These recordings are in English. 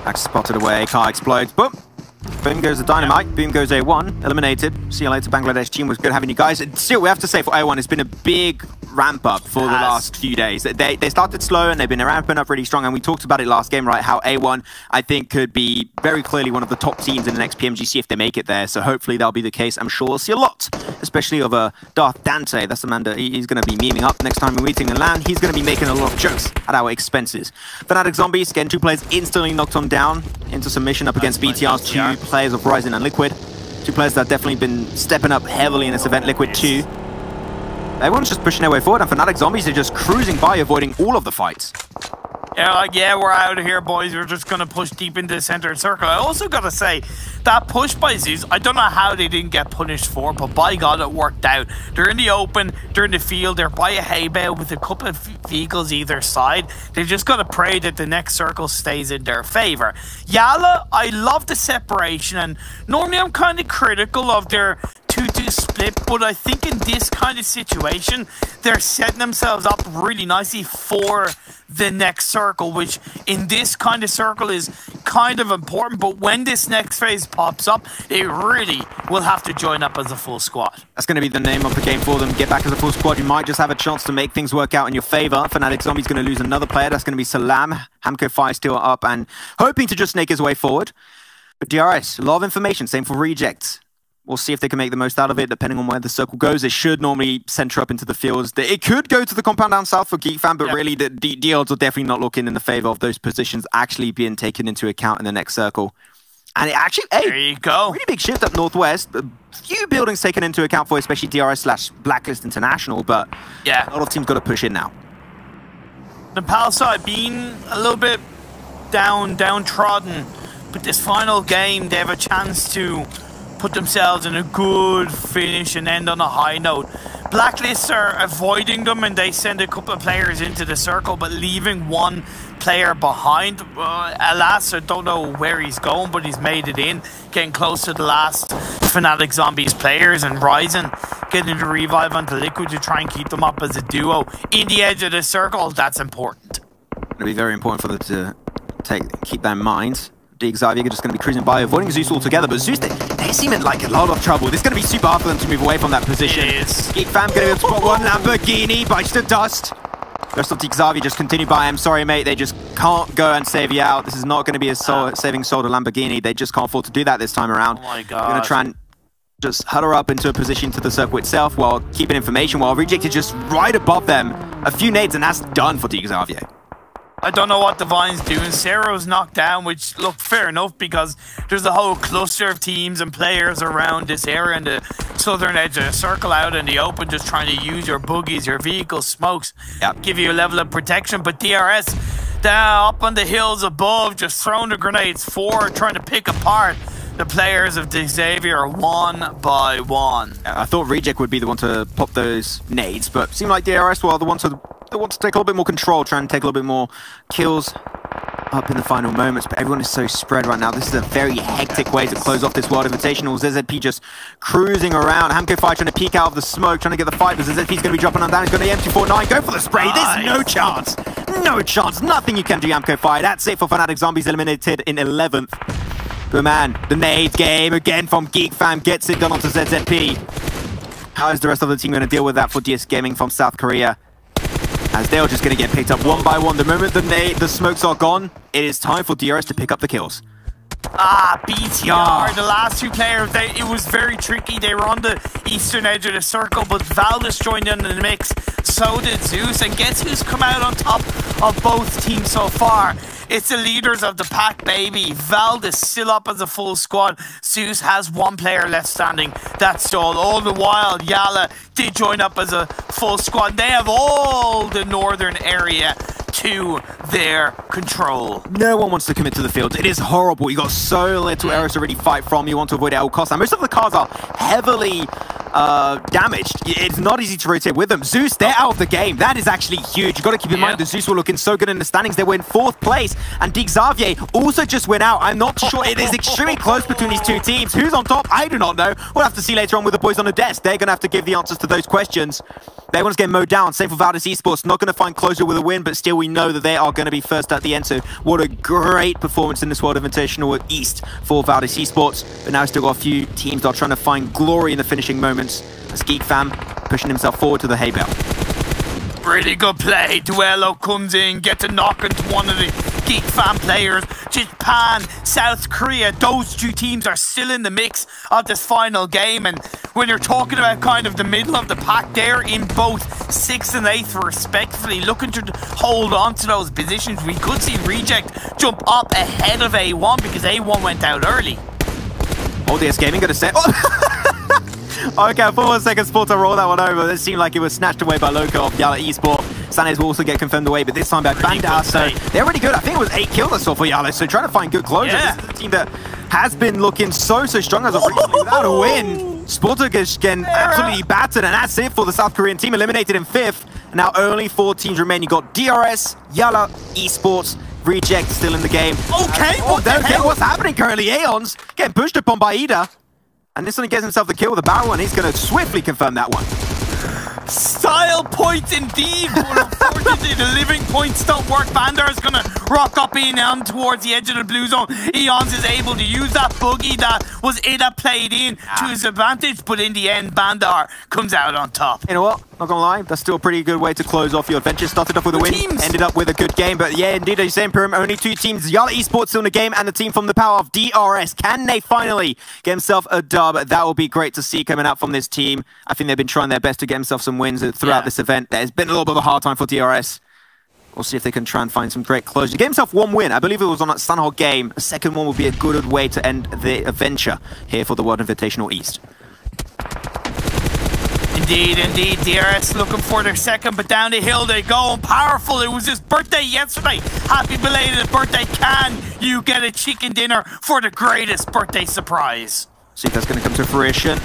Axe spotted away, car explodes, boom! Boom goes the dynamite, boom goes A1, eliminated. See you later, Bangladesh team. Was good having you guys. Still, we have to say for A1, it's been a big ramp up for the last few days. They started slow and they've been ramping up really strong, and we talked about it last game, right? How A1, I think, could be very clearly one of the top teams in the next PMGC if they make it there. So hopefully that'll be the case. I'm sure we'll see a lot, especially of Darth Dante. That's the man that he's going to be memeing up next time we're meeting in LAN. He's going to be making a lot of jokes at our expenses. Fnatic Zombies, getting 2 players instantly knocked on down into submission up against BTR's 2 players of Ryzen and Liquid. 2 players that have definitely been stepping up heavily in this event, Liquid 2. Everyone's just pushing their way forward, and Fnatic Zombies are just cruising by, avoiding all of the fights. Yeah, like, yeah, we're out of here, boys. We're just going to push deep into the center circle. I also got to say, that push by Zeus, I don't know how they didn't get punished for, but by God, it worked out. They're in the open, they're in the field, they're by a hay bale with a couple of vehicles either side. They've just got to pray that the next circle stays in their favor. Yala, I love the separation, and normally I'm kind of critical of their 2-2 split, but I think in this kind of situation, they're setting themselves up really nicely for the next circle, which in this kind of circle is kind of important, but when this next phase pops up, they really will have to join up as a full squad. That's going to be the name of the game for them. Get back as a full squad. You might just have a chance to make things work out in your favor. Fnatic Zombie's going to lose another player. That's going to be Salam. Hamco Fire still up and hoping to just snake his way forward. But DRS, a lot of information. Same for Reject. We'll see if they can make the most out of it, depending on where the circle goes. It should normally center up into the fields. It could go to the compound down south for Geek Fan, but really the odds are definitely not looking in the favor of those positions actually being taken into account in the next circle. And it actually, there you go. Really big shift up northwest. A few buildings taken into account for, especially DRS/Blacklist International, but yeah, a lot of teams got to push in now. The Pal side being a little bit downtrodden, but this final game, they have a chance to put themselves in a good finish and end on a high note. Blacklists are avoiding them and they send a couple of players into the circle, but leaving one player behind. Alas, I don't know where he's going, but he's made it in, getting close to the last Fnatic Zombies players, and Ryzen getting the revive onto Liquid to try and keep them up as a duo in the edge of the circle. That's important. It'll be very important for them to keep that in mind. Xavier just going to be cruising by, avoiding Zeus altogether, but Zeus, they seem in like a lot of trouble. This is going to be super hard for them to move away from that position. It is. Geek Fam going to be able to spot one Lamborghini, bites the dust. Rest of Xavier just continue by. I'm sorry, mate, they just can't go and save you out. This is not going to be a saving soul to Lamborghini. They just can't afford to do that this time around. Oh my God. They're going to try and just huddle up into a position to the circle itself while keeping information, while Reject is just right above them. A few nades and that's done for Xavier. I don't know what Divine's doing. Cero's knocked down, which, look, fair enough, because there's a whole cluster of teams and players around this area and the southern edge of the circle out in the open, just trying to use your boogies, your vehicle smokes, give you a level of protection. But DRS, down up on the hills above, just throwing the grenades forward, trying to pick apart the players of Xavier one by one. I thought Reject would be the one to pop those nades, but seemed like DRS were the one to take a little bit more control, trying to take a little bit more kills up in the final moments, but everyone is so spread right now. This is a very hectic way to close off this World Invitational. ZZP just cruising around. Hamco Fire trying to peek out of the smoke, trying to get the fight, but ZZP's going to be dropping on down. He's got the M249. Go for the spray. There's no chance. No chance. Nothing you can do, Hamco Fire. That's it for Fnatic Zombies, eliminated in 11th. But man, the nade game again from Geek Fam gets it done onto ZZP. How is the rest of the team going to deal with that for DS Gaming from South Korea? As they're just going to get picked up one by one. The moment the smokes are gone, it is time for DRS to pick up the kills. BTR, the last 2 players, it was very tricky. They were on the eastern edge of the circle, but Valdez joined in the mix. So did Zeus, and guess who's come out on top of both teams so far? It's the leaders of the pack, baby. Valdez still up as a full squad. Zeus has 1 player left standing. That's Stoll. All the while, Yala did join up as a full squad. They have all the northern area to their control. No one wants to commit to the field. It is horrible. You got so little areas to really fight from. You want to avoid it at all costs. And most of the cars are heavily damaged. It's not easy to rotate with them. Zeus, they're out of the game. That is actually huge. You've got to keep in mind that Zeus were looking so good in the standings. They were in 4th place, and Xavier also just went out. I'm not sure. It is extremely close between these two teams. Who's on top? I do not know. We'll have to see later on with the boys on the desk. They're going to have to give the answers to those questions. They want to get mowed down. Same for Valdez Esports. Not going to find closure with a win, but still we know that they are going to be first at the end. So what a great performance in this World Invitational East for Valdez Esports. But now still got a few teams that are trying to find glory in the finishing moments. As GeekFam pushing himself forward to the hay bale. Pretty good play. Duello comes in, gets a knock into one of the GeekFam players. Japan, South Korea, those two teams are still in the mix of this final game. And when you're talking about kind of the middle of the pack, they're in both 6th and 8th respectively, looking to hold on to those positions. We could see Reject jump up ahead of A1 because A1 went out early. ODS Gaming going to set... Okay, for 1 second, Sport to roll that one over. It seemed like it was snatched away by Loco of Yala Esport. Sanes will also get confirmed away, but this time by Bandar. So they're really good. I think it was 8 kills or so for Yala. So trying to find good closure. Yeah. This is a team that has been looking so strong as of recently without a win. Sportage getting absolutely battered, and that's it for the South Korean team. Eliminated in 5th. Now only 4 teams remain. You got DRS, Yala Esports, Reject still in the game. Okay, what's happening currently? Aeon's getting pushed upon by Ida. And this one gets himself the kill with a barrel, and he's going to swiftly confirm that one. Style points indeed, but unfortunately the living points don't work. Bandar is going to rock up Eon towards the edge of the blue zone. Eons is able to use that boogie that was Ida played in to his advantage, but in the end Bandar comes out on top. You know what? Not gonna lie, that's still a pretty good way to close off your adventure. Started off with a win, ended up with a good game, but yeah, indeed, as you say, Imperium, only 2 teams. Yala Esports still in the game, and the team from the power of DRS. Can they finally get himself a dub? That will be great to see coming out from this team. I think they've been trying their best to get themselves some wins throughout this event. There's been a little bit of a hard time for DRS. We'll see if they can try and find some great closure. Get himself 1 win. I believe it was on that Sunhog game. A second one would be a good way to end the adventure here for the World Invitational East. Indeed, DRS looking for their second, but down the hill they go. Powerful, it was his birthday yesterday. Happy belated birthday. Can you get a chicken dinner for the greatest birthday surprise? See if that's going to come to fruition.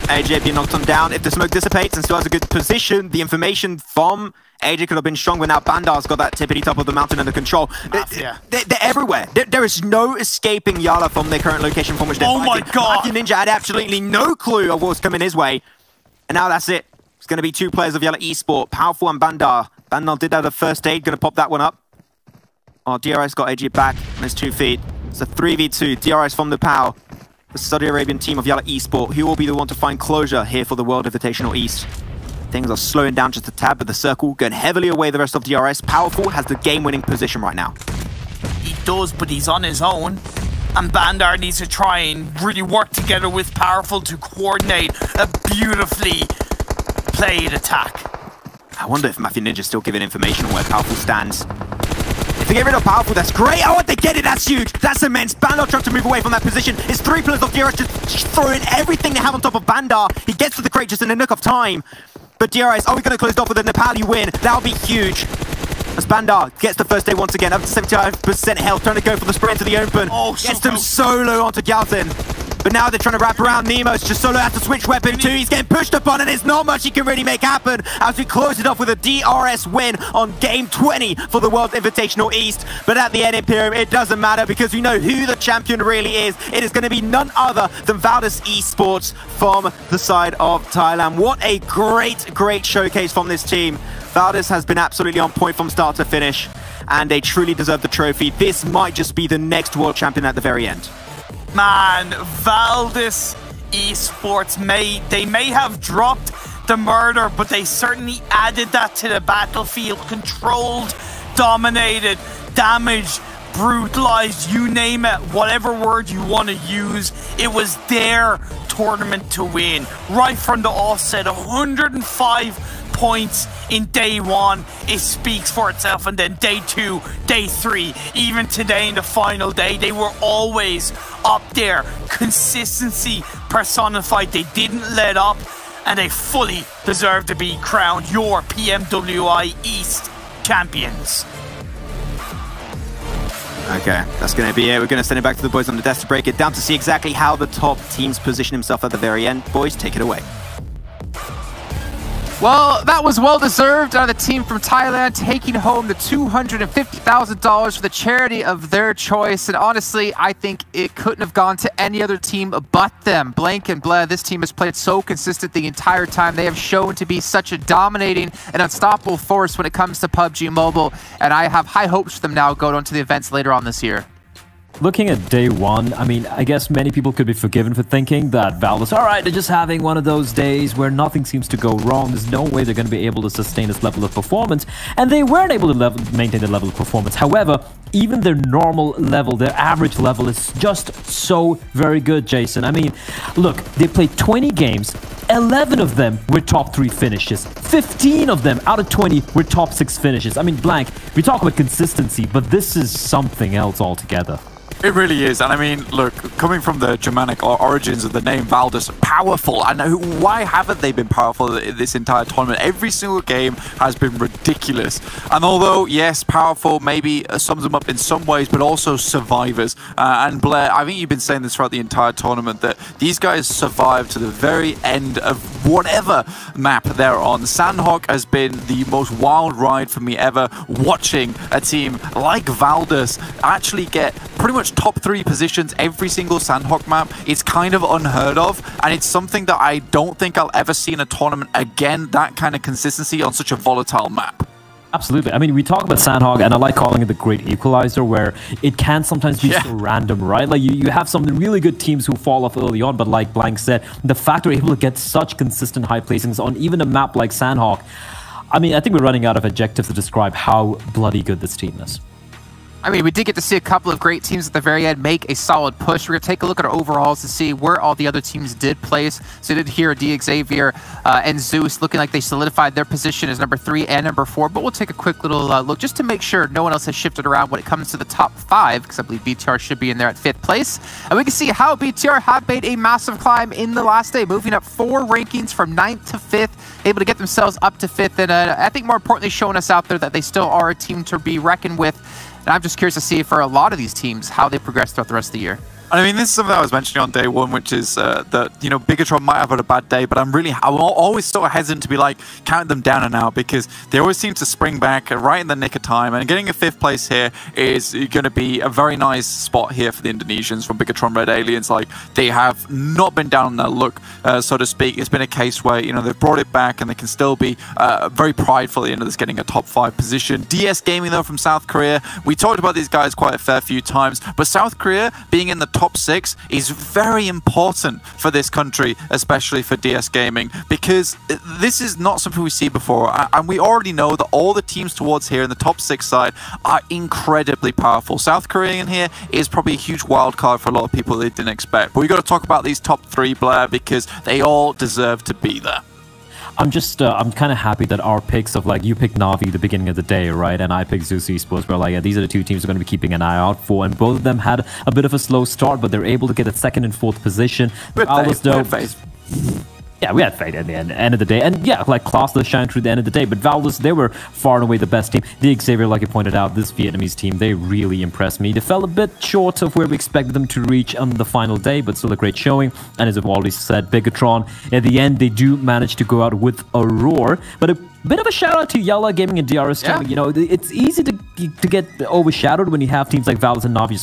AJ being knocked on down. If the smoke dissipates and still has a good position, the information from AJ could have been strong, but now Bandar's got that tippity top of the mountain under control. They're everywhere. There is no escaping Yala from their current location from which they're fighting. My God! Matthew Ninja had absolutely no clue of what was coming his way. And now that's it. It's going to be 2 players of Yala Esport, Powerful and Bandar. Bandar did have a first aid, going to pop that one up. Oh, DRS got AJ back on his 2 feet. It's a 3v2. DRS from the POW. The Saudi Arabian team of Yala Esport, who will be the one to find closure here for the World Invitational East. Things are slowing down just a tad, but the circle going heavily away the rest of DRS. Powerful has the game-winning position right now. He does, but he's on his own. And Bandar needs to try and really work together with Powerful to coordinate a beautifully played attack. I wonder if Matthew Ninja's still giving information on where Powerful stands. If they get rid of Powerful, that's great. Oh, they get it. That's huge. That's immense. Bandar trying to move away from that position. It's 3 pillars of DRS just throwing everything they have on top of Bandar. He gets to the crate just in a nick of time. But DRS, are we going to close it off with a Nepali win? That'll be huge. As Bandar gets the first day once again, up to 75% health, trying to go for the sprint to the open. Oh, gets them solo onto Galton. But now they're trying to wrap around Nemo's. Just solo has to switch weapon too. He's getting pushed upon, and there's not much he can really make happen as we close it off with a DRS win on game 20 for the World Invitational East. But at the end, Imperium, it doesn't matter because we know who the champion really is. It is going to be none other than Valdez Esports from the side of Thailand. What a great showcase from this team. Valdez has been absolutely on point from start to finish, and they truly deserve the trophy. This might just be the next world champion at the very end. Man, Valdez Esports they may have dropped the murder, but they certainly added that to the battlefield. Controlled, dominated, damaged, brutalized, you name it, whatever word you want to use. It was their tournament to win. Right from the offset, 105 points in day 1. It speaks for itself. And then day 2, day 3, even today in the final day, they were always up there. Consistency personified. They didn't let up, and they fully deserve to be crowned your PMWI East champions. Okay, that's going to be it. We're going to send it back to the boys on the desk to break it down to see exactly how the top teams position himself at the very end. Boys, take it away. Well, that was well-deserved out of the team from Thailand, taking home the $250,000 for the charity of their choice. And honestly, I think it couldn't have gone to any other team but them. Blank and Bleh, this team has played so consistent the entire time. They have shown to be such a dominating and unstoppable force when it comes to PUBG Mobile. And I have high hopes for them now going on to the events later on this year. Looking at day one, I mean, I guess many people could be forgiven for thinking that Valve is, all right, they're just having one of those days where nothing seems to go wrong. There's no way they're going to be able to sustain this level of performance. And they weren't able to maintain the level of performance. However, even their normal level, their average level is just so very good, Jason. I mean, look, they played 20 games. 11 of them were top 3 finishes. 15 of them out of 20 were top 6 finishes. I mean, Blank, we talk about consistency, but this is something else altogether. It really is, and I mean, look, coming from the Germanic origins of the name Valdus, powerful. And why haven't they been powerful this entire tournament? Every single game has been ridiculous. And although, yes, powerful maybe sums them up in some ways, but also survivors. And Blair, I think you've been saying this throughout the entire tournament, that these guys survived to the very end of whatever map they're on. Sandhawk has been the most wild ride for me ever, watching a team like Valdus actually get pretty much top 3 positions every single Sandhawk map. It's kind of unheard of, and it's something that I don't think I'll ever see in a tournament again, that kind of consistency on such a volatile map. Absolutely. I mean, we talk about Sandhawk, and I like calling it the great equalizer, where it can sometimes be so random, right? Like, you have some really good teams who fall off early on, but like Blank said, the fact they're able to get such consistent high placings on even a map like Sandhawk, I mean, I think we're running out of adjectives to describe how bloody good this team is. I mean, we did get to see a couple of great teams at the very end make a solid push. We're going to take a look at our overalls to see where all the other teams did place. So you did hear Xavier and Zeus looking like they solidified their position as number 3 and number 4. But we'll take a quick little look just to make sure no one else has shifted around when it comes to the top 5, because I believe BTR should be in there at 5th place. And we can see how BTR have made a massive climb in the last day, moving up 4 rankings from 9th to 5th, able to get themselves up to 5th. And I think more importantly, showing us out there that they still are a team to be reckoned with. And I'm just curious to see for a lot of these teams how they progress throughout the rest of the year. I mean, this is something I was mentioning on day one, which is that, you know, Bigatron might have had a bad day, but I'm always sort of hesitant to be like, count them down and out, because they always seem to spring back right in the nick of time. And getting a 5th place here is going to be a very nice spot here for the Indonesians from Bigatron Red Aliens. Like, they have not been down on their luck, so to speak. It's been a case where, you know, they've brought it back and they can still be very prideful at the end of this, getting a top 5 position. DS Gaming, though, from South Korea. We talked about these guys quite a fair few times, but South Korea being in the top 6 is very important for this country, especially for DS Gaming, because this is not something we see before, and we already know that all the teams towards here in the top 6 side are incredibly powerful. South Korean here is probably a huge wild card for a lot of people they didn't expect, but we got to talk about these top 3, Blair, because they all deserve to be there. I'm kind of happy that our picks of, like, you picked Na'Vi the beginning of the day, right? And I picked Zeus Esports, where, like, yeah, these are the 2 teams we're going to be keeping an eye out for. And both of them had a bit of a slow start, but they're able to get a 2nd and 4th position. Yeah, we had faith at the end of the day. And yeah, like, Class shine through the end of the day. But Valdus, they were far and away the best team. The Xavier, like you pointed out, this Vietnamese team, they really impressed me. They fell a bit short of where we expected them to reach on the final day, but still a great showing. And as I've already said, Bigatron, at the end, they do manage to go out with a roar. But a bit of a shout out to Yalla Gaming and DRS Gaming. You know, it's easy to get overshadowed when you have teams like Valdus and Na'Vi